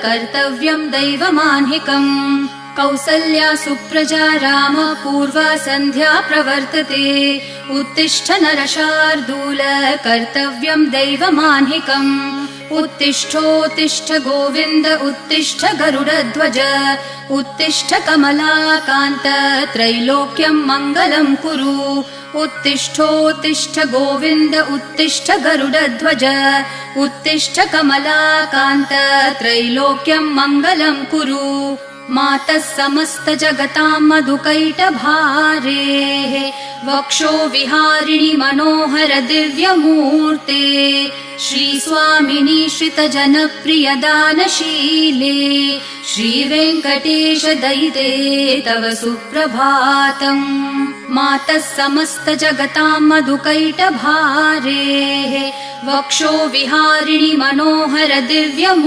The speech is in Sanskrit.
कर्तव्यं दैवमान्हिकम् कौसल्या सुप्रजा राम पूर्वा सन्ध्या प्रवर्तते उत्तिष्ठ नरशार्दूल कर्तव्यं दैवमान्हिकम् उत्तिष्ठोत्तिष्ठ गोविन्द उत्तिष्ठ गरुडध्वज उत्तिष्ठ कमलाकान्त त्रैलोक्यं मङ्गलं कुरु उत्तिष्ठोत्तिष्ठ गोविन्द उत्तिष्ठ गरुडध्वज उत्तिष्ठ कमलाकान्त त्रैलोक्यं मङ्गलं कुरु मातः समस्त जगतां मधुकैटभारेः वक्षो विहारिणि मनोहर दिव्यमूर्ते श्रीस्वामिनि श्रितजनप्रिय दानशीले श्रीवेङ्कटेश दयिते तव सुप्रभातम् मातः समस्त जगतां मधुकैटभारेः वक्षो विहारिणि मनोहर दिव्यमूर्ते